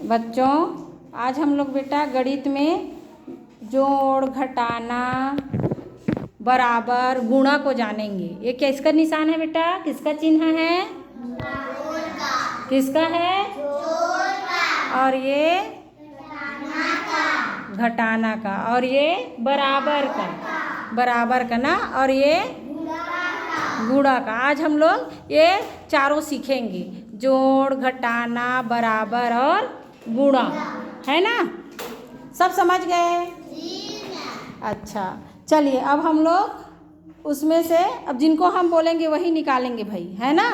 बच्चों, आज हम लोग बेटा गणित में जोड़, घटाना, बराबर, गुणा को जानेंगे। ये किसका निशान है बेटा? किसका चिन्ह है? किसका है? और ये घटाना का, और ये बराबर का, बराबर का ना, और ये गुणा का। आज हम लोग ये चारों सीखेंगे, जोड़, घटाना, बराबर और गुणा, है ना? सब समझ गए? अच्छा, चलिए अब हम लोग उसमें से अब जिनको हम बोलेंगे वही निकालेंगे भाई, है ना?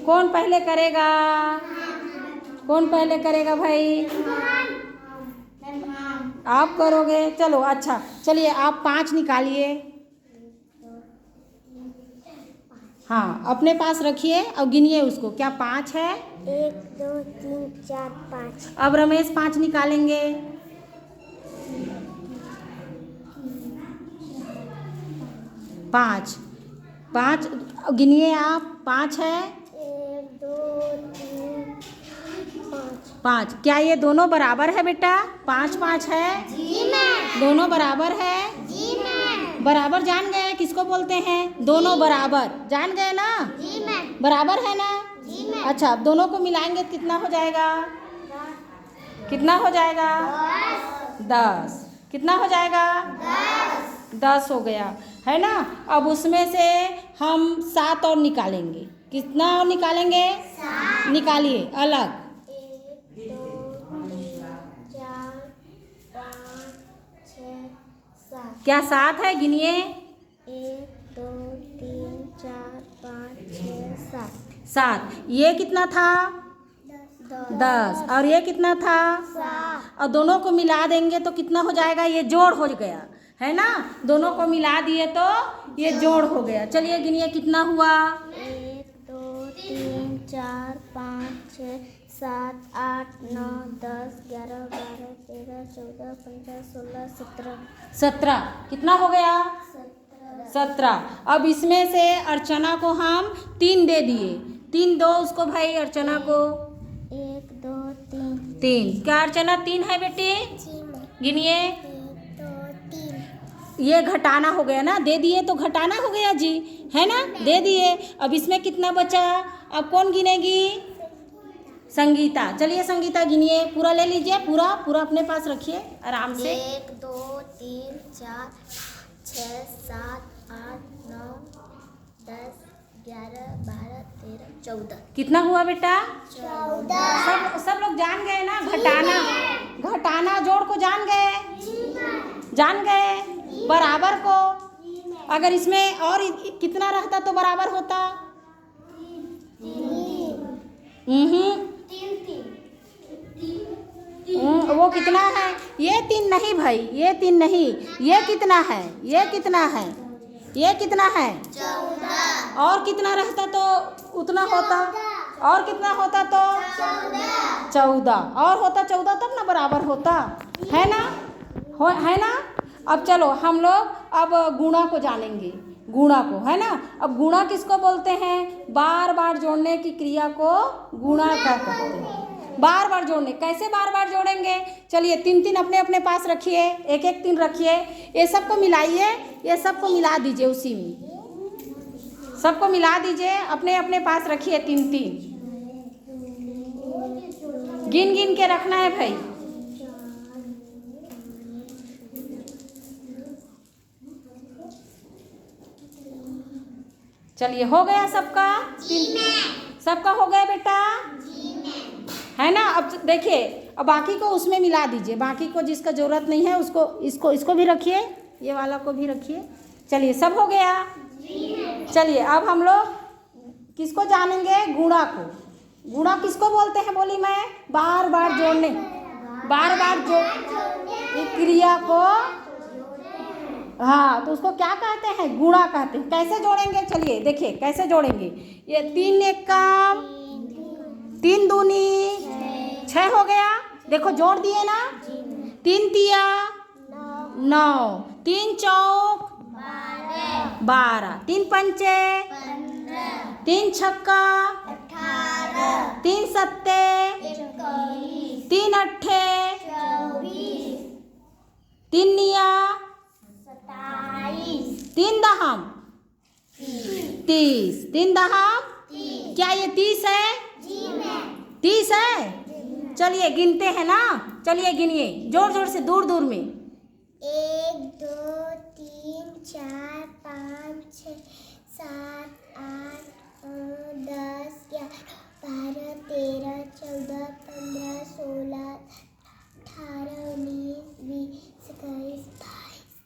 कौन पहले करेगा? कौन पहले करेगा भाई? आप करोगे? चलो अच्छा, चलिए आप 5 निकालिए। हाँ, अपने पास रखिए और गिनिए उसको। क्या 5 है? 1 2 3 4 5। अब रमेश 5 निकालेंगे। 5 5 गिनिए आप। 5 है? 1 2 3 5। 5। क्या ये दोनों बराबर है बेटा? 5 5 है? जी मैम। दोनों बराबर है? जी मैम। बराबर जान गए किसको बोलते हैं? दोनों बराबर जान गए ना? जी मैम। बराबर है ना? जी मैम। अच्छा, अब दोनों को मिलाएंगे तो कितना हो जाएगा? कितना हो जाएगा? 10। कितना हो जाएगा? 10 हो गया, है ना? अब उसमें से हम 7 और निकालेंगे। कितना और निकालेंगे? 7। निकालिए अलग। 1 2 4 5 6 7। क्या 7 है? गिनिए। 1 2 3 4 5 6 7। 7। ये कितना था? 10। और ये कितना था? 7। और दोनों को मिला देंगे तो कितना हो जाएगा? ये जोड़ हो गया, है ना? दोनों को मिला दिए तो ये जोड़ हो गया। चलिए गिनिए कितना हुआ? 1 2 3 4 5 6 7 8 9 10 11 12 13 14 15 16 17। 17। कितना हो गया? 17। अब इसमें से अर्चना को हम 3 दे दिए। 3 दो उसको भाई, अर्चना को। 1 2 3। 3। क्या अर्चना 3 है बेटी? गिनिए। 1 2 3। ये घटाना हो गया ना, दे दिए तो घटाना हो गया जी, है ना? दे दिए। अब इसमें कितना बचा? अब कौन गिनेगी? संगीता। चलिए संगीता गिनिए। पूरा ले लीजिए, पूरा पूरा अपने पास रखिए आराम से। 1 2 3 4 6 7 8 9 10 11 12 13 14। कितना हुआ बेटा? 14। सब लोग जान गए ना? घटाना, घटाना जोड़ को जान गए? जान गए? बराबर को अगर इसमें और कितना रहता तो बराबर होता? वो कितना है? ये 3 नहीं भाई, ये 3 नहीं। ये कितना है? ये कितना है? ये कितना है? 14। और कितना रहता तो उतना होता? और कितना होता तो? 14। और होता 14 तब ना बराबर होता, है ना? है ना? अब चलो हम लोग अब गुणा को जानेंगे। गुणा को, है ना? अब गुणा किसको बोलते हैं? बार बार जोड़ने की क्रिया को गुणा कहते हैं। बार बार जोड़ने। कैसे बार बार जोड़ेंगे? चलिए 3 अपने अपने पास रखिए, 1 3 रखिए। ये सबको मिलाइए, ये सबको मिला दीजिए उसी में। सबको मिला दीजिए, अपने अपने पास रखिए 3 गिन गिन के रखना है भाई। चलिए हो गया सबका? 3 सबका हो गया बेटा, है ना? अब देखिए, अब बाकी को उसमें मिला दीजिए। बाकी को जिसका ज़रूरत नहीं है उसको इसको भी रखिए, ये वाला को भी रखिए। चलिए सब हो गया। चलिए अब हम लोग किसको जानेंगे? गुणा को। गुणा किसको बोलते हैं? बोली मैं, बार बार जोड़ने, बार बार जोड़ क्रिया को। हाँ, तो उसको क्या कहते हैं? गुणा कहते हैं। कैसे जोड़ेंगे? चलिए देखिए कैसे जोड़ेंगे। ये 3 एक काम, 3 दूनी 6 हो गया। देखो जोड़ दिए ना? 3 तिया 9, 3 चौक 12, 3 पंचे 3 छक्का 18, 3 सत्ते 3 अट्ठे 24 तीन निया 27 तीन दहम 30 तीन दहम क्या ये 30 है? जी मैम 30 है। चलिए गिनते हैं ना, चलिए गिनिए जोर जोर से, दूर दूर में। 1 2 3 4 5 6 7 8 9 10 11 12 13 14 15 16 18 19 20 21 22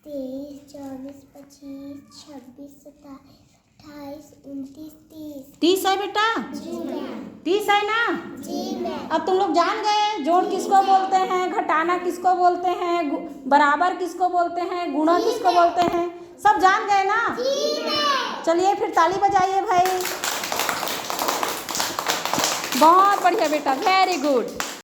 23 24 25 26 27 28 29 30 30 है बेटा? जी मैम 30 है ना? जी मैम अब तुम लोग जान गए जोड़ किसको बोलते हैं, घटाना किसको बोलते हैं, बराबर किसको बोलते हैं, गुणा किसको बोलते हैं, सब जान गए ना? जी मैम चलिए फिर ताली बजाइए भाई। बहुत बढ़िया बेटा, वेरी गुड।